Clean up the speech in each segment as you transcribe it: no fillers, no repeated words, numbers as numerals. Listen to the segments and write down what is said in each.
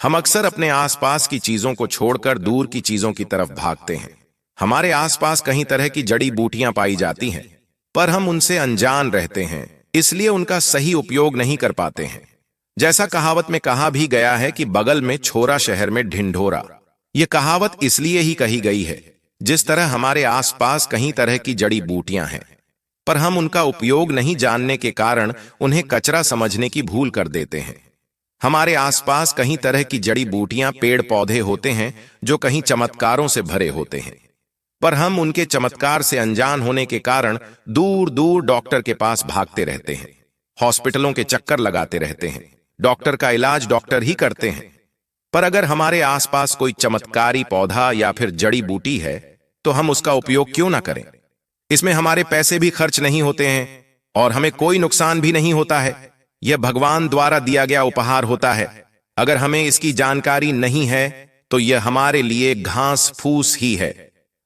हम अक्सर अपने आसपास की चीजों को छोड़कर दूर की चीजों की तरफ भागते हैं। हमारे आसपास कई तरह की जड़ी बूटियां पाई जाती हैं, पर हम उनसे अनजान रहते हैं, इसलिए उनका सही उपयोग नहीं कर पाते हैं। जैसा कहावत में कहा भी गया है कि बगल में छोरा शहर में ढिंढोरा। यह कहावत इसलिए ही कही गई है, जिस तरह हमारे आसपास कई तरह की जड़ी बूटियां हैं, पर हम उनका उपयोग नहीं जानने के कारण उन्हें कचरा समझने की भूल कर देते हैं। हमारे आसपास कई तरह की जड़ी बूटियां, पेड़ पौधे होते हैं जो कहीं चमत्कारों से भरे होते हैं, पर हम उनके चमत्कार से अनजान होने के कारण दूर दूर डॉक्टर के पास भागते रहते हैं, हॉस्पिटलों के चक्कर लगाते रहते हैं। डॉक्टर का इलाज डॉक्टर ही करते हैं, पर अगर हमारे आसपास कोई चमत्कारी पौधा या फिर जड़ी बूटी है तो हम उसका उपयोग क्यों ना करें। इसमें हमारे पैसे भी खर्च नहीं होते हैं और हमें कोई नुकसान भी नहीं होता है। यह भगवान द्वारा दिया गया उपहार होता है। अगर हमें इसकी जानकारी नहीं है तो यह हमारे लिए घास फूस ही है।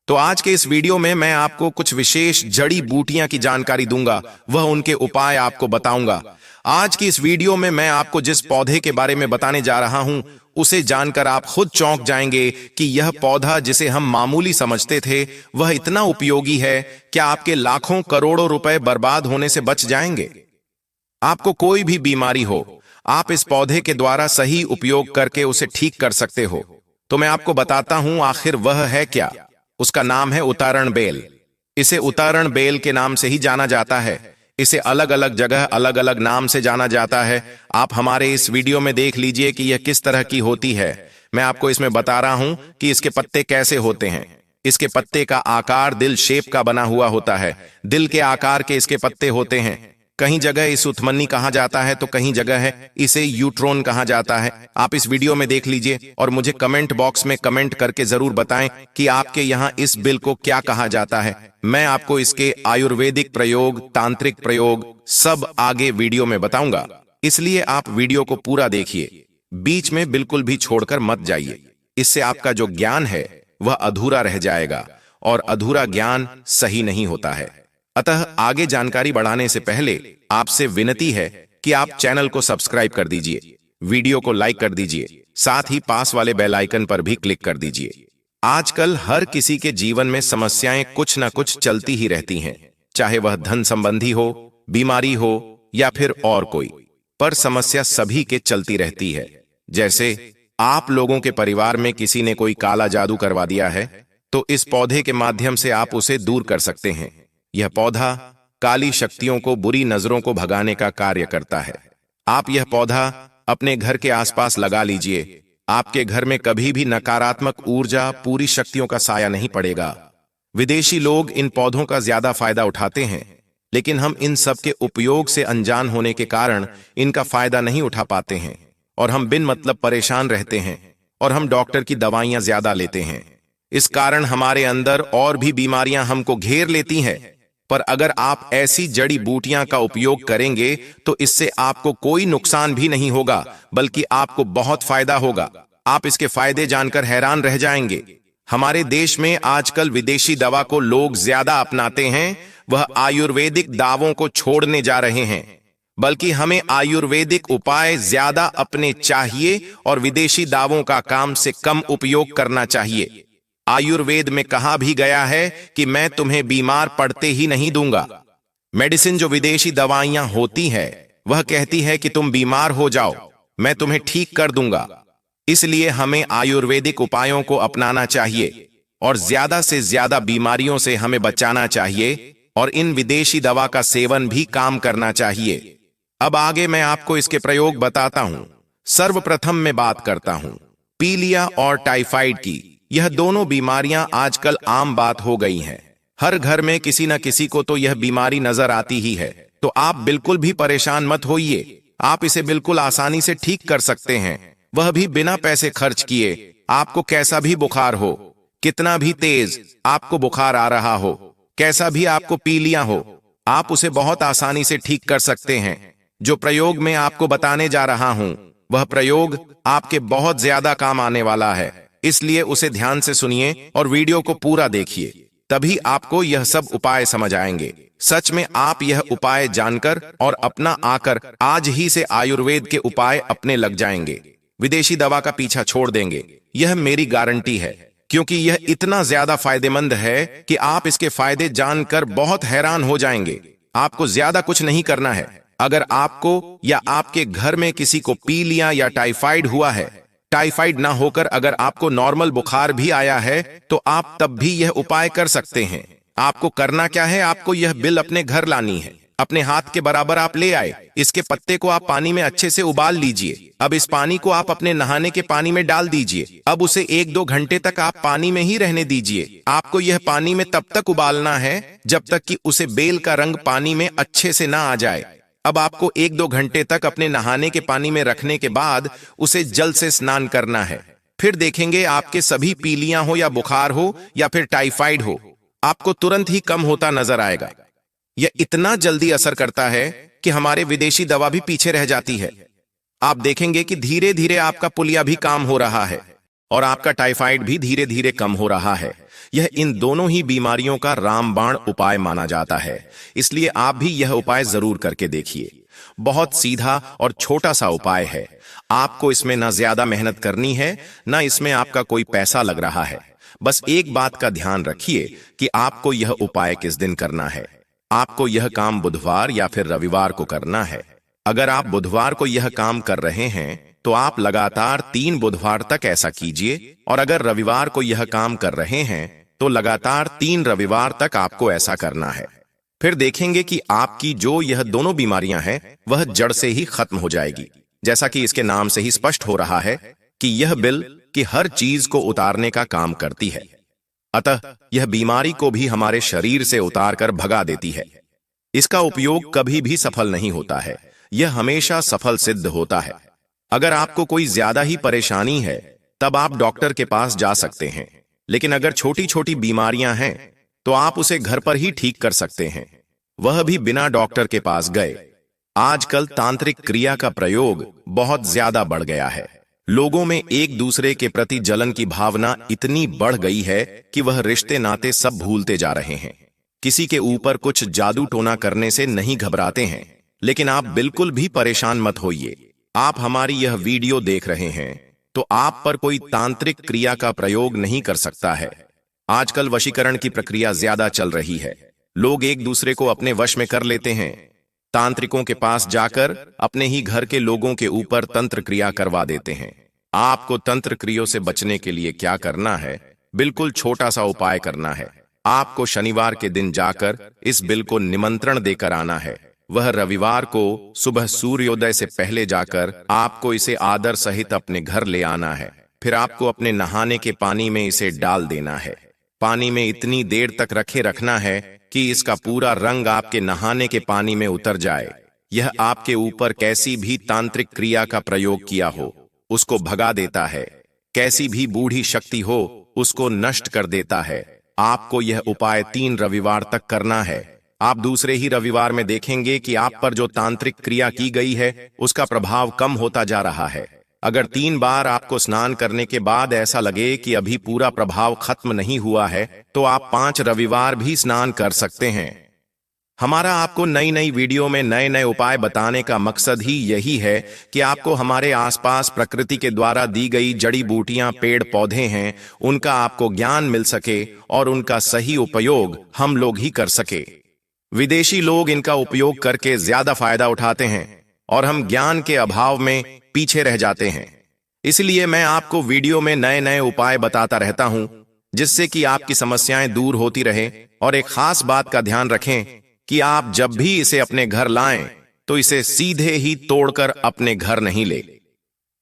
तो आज के इस वीडियो में मैं आपको कुछ विशेष जड़ी बूटियां की जानकारी दूंगा, वह उनके उपाय आपको बताऊंगा। आज की इस वीडियो में मैं आपको जिस पौधे के बारे में बताने जा रहा हूं, उसे जानकर आप खुद चौंक जाएंगे कि यह पौधा जिसे हम मामूली समझते थे, वह इतना उपयोगी है। क्या आपके लाखों करोड़ों रुपए बर्बाद होने से बच जाएंगे। आपको कोई भी बीमारी हो, आप इस पौधे के द्वारा सही उपयोग करके उसे ठीक कर सकते हो। तो मैं आपको बताता हूं आखिर वह है क्या। उसका नाम है उतारण बेल। इसे उतारण बेल के नाम से ही जाना जाता है। इसे अलग अलग जगह अलग अलग नाम से जाना जाता है। आप हमारे इस वीडियो में देख लीजिए कि यह किस तरह की होती है। मैं आपको इसमें बता रहा हूं कि इसके पत्ते कैसे होते हैं। इसके पत्ते का आकार दिल शेप का बना हुआ होता है। दिल के आकार के इसके पत्ते होते हैं। कहीं जगह इसे उत्मन्नी कहा जाता है तो कहीं जगह है इसे यूट्रोन कहा जाता है। आप इस वीडियो में देख लीजिए और मुझे कमेंट बॉक्स में कमेंट करके जरूर बताएं कि आपके यहाँ इस बिल को क्या कहा जाता है। मैं आपको इसके आयुर्वेदिक प्रयोग, तांत्रिक प्रयोग सब आगे वीडियो में बताऊंगा, इसलिए आप वीडियो को पूरा देखिए, बीच में बिल्कुल भी छोड़कर मत जाइए। इससे आपका जो ज्ञान है वह अधूरा रह जाएगा और अधूरा ज्ञान सही नहीं होता है। अतः आगे जानकारी बढ़ाने से पहले आपसे विनती है कि आप चैनल को सब्सक्राइब कर दीजिए, वीडियो को लाइक कर दीजिए, साथ ही पास वाले बेल आइकन पर भी क्लिक कर दीजिए। आजकल हर किसी के जीवन में समस्याएं कुछ न कुछ चलती ही रहती हैं, चाहे वह धन संबंधी हो, बीमारी हो या फिर और कोई, पर समस्या सभी के चलती रहती है। जैसे आप लोगों के परिवार में किसी ने कोई काला जादू करवा दिया है, तो इस पौधे के माध्यम से आप उसे दूर कर सकते हैं। यह पौधा काली शक्तियों को, बुरी नजरों को भगाने का कार्य करता है। आप यह पौधा अपने घर के आसपास लगा लीजिए। आपके घर में कभी भी नकारात्मक ऊर्जा, पूरी शक्तियों का साया नहीं पड़ेगा। विदेशी लोग इन पौधों का ज्यादा फायदा उठाते हैं, लेकिन हम इन सब के उपयोग से अनजान होने के कारण इनका फायदा नहीं उठा पाते हैं और हम बिन मतलब परेशान रहते हैं और हम डॉक्टर की दवाइयां ज्यादा लेते हैं। इस कारण हमारे अंदर और भी बीमारियां हमको घेर लेती हैं। पर अगर आप ऐसी जड़ी बूटियां का उपयोग करेंगे तो इससे आपको कोई नुकसान भी नहीं होगा, बल्कि आपको बहुत फायदा होगा। आप इसके फायदे जानकर हैरान रह जाएंगे। हमारे देश में आजकल विदेशी दवा को लोग ज्यादा अपनाते हैं, वह आयुर्वेदिक दावों को छोड़ने जा रहे हैं। बल्कि हमें आयुर्वेदिक उपाय ज्यादा अपने चाहिए और विदेशी दावों का काम से कम उपयोग करना चाहिए। आयुर्वेद में कहा भी गया है कि मैं तुम्हें बीमार पड़ते ही नहीं दूंगा। मेडिसिन जो विदेशी दवाइयां होती है वह कहती है कि तुम बीमार हो जाओ, मैं तुम्हें ठीक कर दूंगा। इसलिए हमें आयुर्वेदिक उपायों को अपनाना चाहिए और ज्यादा से ज्यादा बीमारियों से हमें बचाना चाहिए और इन विदेशी दवा का सेवन भी काम करना चाहिए। अब आगे मैं आपको इसके प्रयोग बताता हूं। सर्वप्रथम मैं बात करता हूं पीलिया और टाइफाइड की। यह दोनों बीमारियां आजकल आम बात हो गई हैं। हर घर में किसी न किसी को तो यह बीमारी नजर आती ही है। तो आप बिल्कुल भी परेशान मत होइए, आप इसे बिल्कुल आसानी से ठीक कर सकते हैं, वह भी बिना पैसे खर्च किए। आपको कैसा भी बुखार हो, कितना भी तेज आपको बुखार आ रहा हो, कैसा भी आपको पीलिया हो, आप उसे बहुत आसानी से ठीक कर सकते हैं। जो प्रयोग मैं आपको बताने जा रहा हूं वह प्रयोग आपके बहुत ज्यादा काम आने वाला है, इसलिए उसे ध्यान से सुनिए और वीडियो को पूरा देखिए, तभी आपको यह सब उपाय समझ आएंगे। सच में आप यह उपाय जानकर और अपना आकर आज ही से आयुर्वेद के उपाय अपने लग जाएंगे। विदेशी दवा का पीछा छोड़ देंगे। यह मेरी गारंटी है, क्योंकि यह इतना ज्यादा फायदेमंद है कि आप इसके फायदे जानकर बहुत हैरान हो जाएंगे। आपको ज्यादा कुछ नहीं करना है। अगर आपको या आपके घर में किसी को पीलिया या टाइफाइड हुआ है, टाइफाइड ना होकर अगर आपको नॉर्मल बुखार भी आया है, तो आप तब भी यह उपाय कर सकते हैं। आपको करना क्या है, आपको यह बिल अपने घर लानी है। अपने हाथ के बराबर आप ले आए। इसके पत्ते को आप पानी में अच्छे से उबाल लीजिए। अब इस पानी को आप अपने नहाने के पानी में डाल दीजिए। अब उसे 1-2 घंटे तक आप पानी में ही रहने दीजिए। आपको यह पानी में तब तक उबालना है जब तक कि उसे बेल का रंग पानी में अच्छे से ना आ जाए। अब आपको 1-2 घंटे तक अपने नहाने के पानी में रखने के बाद उसे जल से स्नान करना है। फिर देखेंगे आपके सभी पीलियां हो या बुखार हो या फिर टाइफाइड हो, आपको तुरंत ही कम होता नजर आएगा। यह इतना जल्दी असर करता है कि हमारे विदेशी दवा भी पीछे रह जाती है। आप देखेंगे कि धीरे धीरे आपका पुलिया भी काम हो रहा है और आपका टाइफाइड भी धीरे धीरे कम हो रहा है। यह इन दोनों ही बीमारियों का रामबाण उपाय माना जाता है, इसलिए आप भी यह उपाय जरूर करके देखिए। बहुत सीधा और छोटा सा उपाय है। आपको इसमें ना ज्यादा मेहनत करनी है, ना इसमें आपका कोई पैसा लग रहा है। बस एक बात का ध्यान रखिए कि आपको यह उपाय किस दिन करना है। आपको यह काम बुधवार या फिर रविवार को करना है। अगर आप बुधवार को यह काम कर रहे हैं तो आप लगातार 3 बुधवार तक ऐसा कीजिए, और अगर रविवार को यह काम कर रहे हैं तो लगातार 3 रविवार तक आपको ऐसा करना है। फिर देखेंगे कि आपकी जो यह दोनों बीमारियां हैं वह जड़ से ही खत्म हो जाएगी। जैसा कि इसके नाम से ही स्पष्ट हो रहा है कि यह बिल की हर चीज को उतारने का काम करती है, अतः यह बीमारी को भी हमारे शरीर से उतार कर भगा देती है। इसका उपयोग कभी भी सफल नहीं होता है, यह हमेशा सफल सिद्ध होता है। अगर आपको कोई ज्यादा ही परेशानी है तब आप डॉक्टर के पास जा सकते हैं, लेकिन अगर छोटी छोटी बीमारियां हैं तो आप उसे घर पर ही ठीक कर सकते हैं, वह भी बिना डॉक्टर के पास गए। आजकल तांत्रिक क्रिया का प्रयोग बहुत ज्यादा बढ़ गया है। लोगों में एक दूसरे के प्रति जलन की भावना इतनी बढ़ गई है कि वह रिश्ते नाते सब भूलते जा रहे हैं। किसी के ऊपर कुछ जादू टोना करने से नहीं घबराते हैं, लेकिन आप बिल्कुल भी परेशान मत होइए। आप हमारी यह वीडियो देख रहे हैं तो आप पर कोई तांत्रिक क्रिया का प्रयोग नहीं कर सकता है। आजकल वशीकरण की प्रक्रिया ज्यादा चल रही है। लोग एक दूसरे को अपने वश में कर लेते हैं। तांत्रिकों के पास जाकर अपने ही घर के लोगों के ऊपर तंत्र क्रिया करवा देते हैं। आपको तंत्र क्रियों से बचने के लिए क्या करना है, बिल्कुल छोटा सा उपाय करना है। आपको शनिवार के दिन जाकर इस बिल को निमंत्रण देकर आना है। वह रविवार को सुबह सूर्योदय से पहले जाकर आपको इसे आदर सहित अपने घर ले आना है। फिर आपको अपने नहाने के पानी में इसे डाल देना है। पानी में इतनी देर तक रखे रखना है कि इसका पूरा रंग आपके नहाने के पानी में उतर जाए। यह आपके ऊपर कैसी भी तांत्रिक क्रिया का प्रयोग किया हो उसको भगा देता है, कैसी भी बूढ़ी शक्ति हो उसको नष्ट कर देता है। आपको यह उपाय 3 रविवार तक करना है। आप दूसरे ही रविवार में देखेंगे कि आप पर जो तांत्रिक क्रिया की गई है उसका प्रभाव कम होता जा रहा है। अगर 3 बार आपको स्नान करने के बाद ऐसा लगे कि अभी पूरा प्रभाव खत्म नहीं हुआ है तो आप 5 रविवार भी स्नान कर सकते हैं। हमारा आपको नई नई वीडियो में नए नए उपाय बताने का मकसद ही यही है कि आपको हमारे आसपास प्रकृति के द्वारा दी गई जड़ी बूटियां, पेड़ पौधे हैं, उनका आपको ज्ञान मिल सके और उनका सही उपयोग हम लोग ही कर सके। विदेशी लोग इनका उपयोग करके ज्यादा फायदा उठाते हैं और हम ज्ञान के अभाव में पीछे रह जाते हैं। इसलिए मैं आपको वीडियो में नए नए उपाय बताता रहता हूं, जिससे कि आपकी समस्याएं दूर होती रहे। और एक खास बात का ध्यान रखें कि आप जब भी इसे अपने घर लाएं तो इसे सीधे ही तोड़कर अपने घर नहीं ले।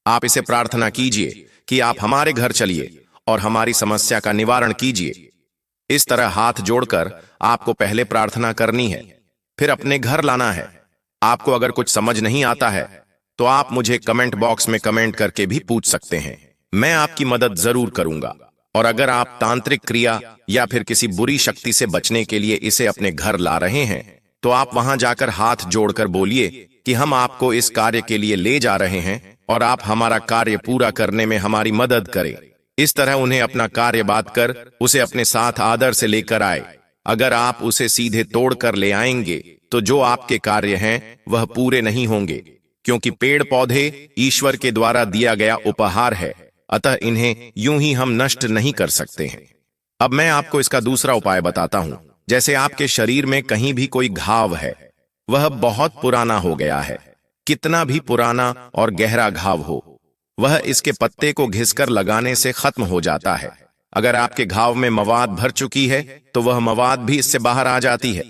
आप इसे प्रार्थना कीजिए कि आप हमारे घर चलिए और हमारी समस्या का निवारण कीजिए। इस तरह हाथ जोड़कर आपको पहले प्रार्थना करनी है, फिर अपने घर लाना है। आपको अगर कुछ समझ नहीं आता है तो आप मुझे कमेंट बॉक्स में कमेंट करके भी पूछ सकते हैं, मैं आपकी मदद जरूर करूंगा। और अगर आप तांत्रिक क्रिया या फिर किसी बुरी शक्ति से बचने के लिए इसे अपने घर ला रहे हैं तो आप वहां जाकर हाथ जोड़कर बोलिए कि हम आपको इस कार्य के लिए ले जा रहे हैं और आप हमारा कार्य पूरा करने में हमारी मदद करें। इस तरह उन्हें अपना कार्य बात कर उसे अपने साथ आदर से लेकर आए। अगर आप उसे सीधे तोड़ कर ले आएंगे तो जो आपके कार्य हैं वह पूरे नहीं होंगे, क्योंकि पेड़ पौधे ईश्वर के द्वारा दिया गया उपहार है, अतः इन्हें यूं ही हम नष्ट नहीं कर सकते हैं। अब मैं आपको इसका दूसरा उपाय बताता हूं। जैसे आपके शरीर में कहीं भी कोई घाव है, वह बहुत पुराना हो गया है, कितना भी पुराना और गहरा घाव हो, वह इसके पत्ते को घिसकर लगाने से खत्म हो जाता है। अगर आपके घाव में मवाद भर चुकी है तो वह मवाद भी इससे बाहर आ जाती है।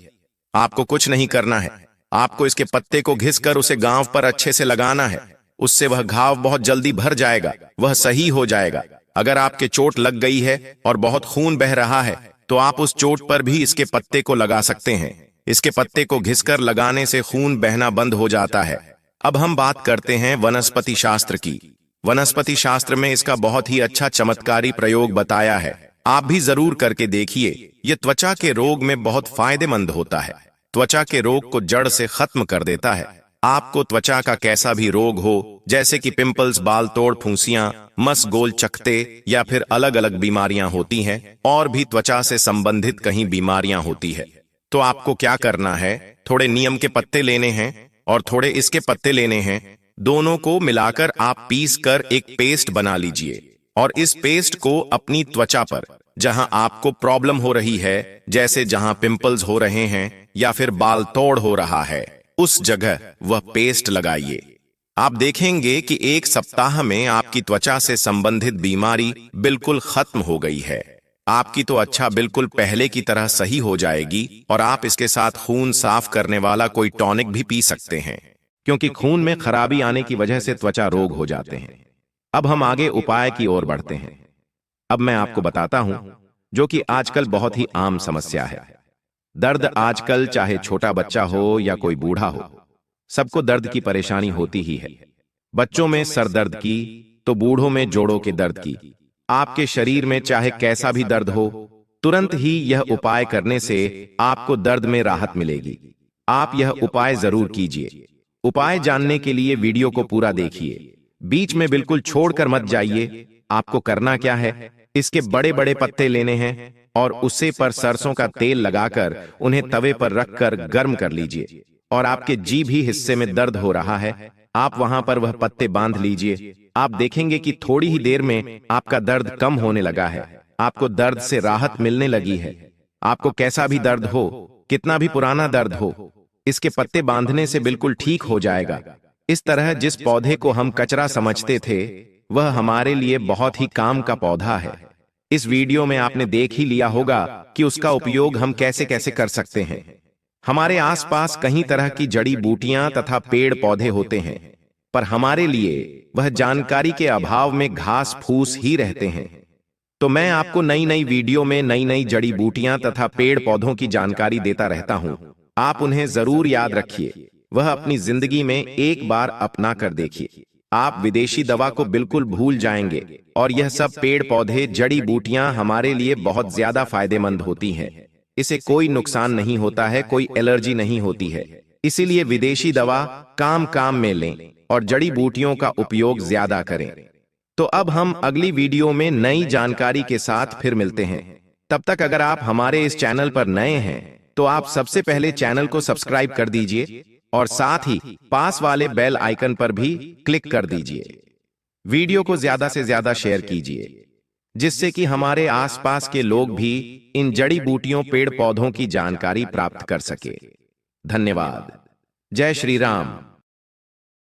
आपको कुछ नहीं करना है, आपको इसके पत्ते को घिसकर उसे घाव पर अच्छे से लगाना है। उससे वह घाव बहुत जल्दी भर जाएगा, वह सही हो जाएगा। अगर आपके चोट लग गई है और बहुत खून बह रहा है तो आप उस चोट पर भी इसके पत्ते को लगा सकते हैं। इसके पत्ते को घिसकर लगाने से खून बहना बंद हो जाता है। अब हम बात करते हैं वनस्पति शास्त्र की। वनस्पति शास्त्र में इसका बहुत ही अच्छा चमत्कारी प्रयोग बताया है, आप भी जरूर करके देखिए। यह त्वचा के रोग में बहुत फायदेमंद होता है, त्वचा के रोग को जड़ से खत्म कर देता है। आपको त्वचा का कैसा भी रोग हो, जैसे कि पिंपल्स, बाल तोड़, फुंसियां, मस, गोल चकते या फिर अलग अलग बीमारियां होती हैं, और भी त्वचा से संबंधित कहीं बीमारियां होती है, तो आपको क्या करना है, थोड़े नीम के पत्ते लेने हैं और थोड़े इसके पत्ते लेने हैं। दोनों को मिलाकर आप पीस कर एक पेस्ट बना लीजिए और इस पेस्ट को अपनी त्वचा पर जहां आपको प्रॉब्लम हो रही है, जैसे जहां पिंपल्स हो रहे हैं या फिर बाल तोड़ हो रहा है, उस जगह वह पेस्ट लगाइए। आप देखेंगे कि 1 सप्ताह में आपकी त्वचा से संबंधित बीमारी बिल्कुल खत्म हो गई है। आपकी तो अच्छा बिल्कुल पहले की तरह सही हो जाएगी और आप इसके साथ खून साफ करने वाला कोई टॉनिक भी पी सकते हैं, क्योंकि खून में खराबी आने की वजह से त्वचा रोग हो जाते हैं। अब हम आगे उपाय की ओर बढ़ते हैं। अब मैं आपको बताता हूं, जो कि आजकल बहुत ही आम समस्या है। दर्द आजकल चाहे छोटा बच्चा हो या कोई बूढ़ा हो, सबको दर्द की परेशानी होती ही है। बच्चों में सर दर्द की तो बूढ़ों में जोड़ों के दर्द की। आपके शरीर में चाहे कैसा भी दर्द हो, तुरंत ही यह उपाय करने से आपको दर्द में राहत मिलेगी। आप यह उपाय जरूर कीजिए। उपाय जानने के लिए वीडियो को पूरा देखिए, बीच में बिल्कुल छोड़कर मत जाइए। आपको करना क्या है, इसके बड़े बड़े पत्ते लेने हैं और उसे पर सरसों का तेल लगाकर उन्हें तवे पर रखकर गर्म कर लीजिए। और आपके जीभ ही हिस्से में दर्द हो रहा है, आप वहां पर वह पत्ते बांध लीजिए। आप देखेंगे कि थोड़ी ही देर में आपका दर्द कम होने लगा है, आपको दर्द से राहत मिलने लगी है। आपको कैसा भी दर्द हो, कितना भी पुराना दर्द हो, इसके पत्ते बांधने से बिल्कुल ठीक हो जाएगा। इस तरह जिस पौधे को हम कचरा समझते थे, वह हमारे लिए बहुत ही काम का पौधा है। इस वीडियो में आपने देख ही लिया होगा कि उसका उपयोग हम कैसे कैसे कर सकते हैं। हमारे आसपास कई तरह की जड़ी बूटियां तथा पेड़ पौधे होते हैं, पर हमारे लिए वह जानकारी के अभाव में घास फूस ही रहते हैं। तो मैं आपको नई नई वीडियो में नई नई जड़ी बूटियां तथा पेड़ पौधों की जानकारी देता रहता हूं। आप उन्हें जरूर याद रखिए, वह अपनी जिंदगी में एक बार अपना कर देखिए। आप विदेशी दवा को बिल्कुल भूल जाएंगे और यह सब पेड़ पौधे जड़ी बूटियां हमारे लिए बहुत ज्यादा फायदेमंद होती हैं। इसे कोई नुकसान नहीं होता है, कोई एलर्जी नहीं होती है। इसीलिए विदेशी दवा काम काम में लें और जड़ी बूटियों का उपयोग ज्यादा करें। तो अब हम अगली वीडियो में नई जानकारी के साथ फिर मिलते हैं। तब तक अगर आप हमारे इस चैनल पर नए हैं तो आप सबसे पहले चैनल को सब्सक्राइब कर दीजिए और साथ ही पास वाले बेल आइकन पर भी क्लिक कर दीजिए। वीडियो को ज्यादा से ज्यादा शेयर कीजिए, जिससे कि हमारे आसपास के लोग भी इन जड़ी बूटियों पेड़ पौधों की जानकारी प्राप्त कर सके। धन्यवाद। जय श्री राम।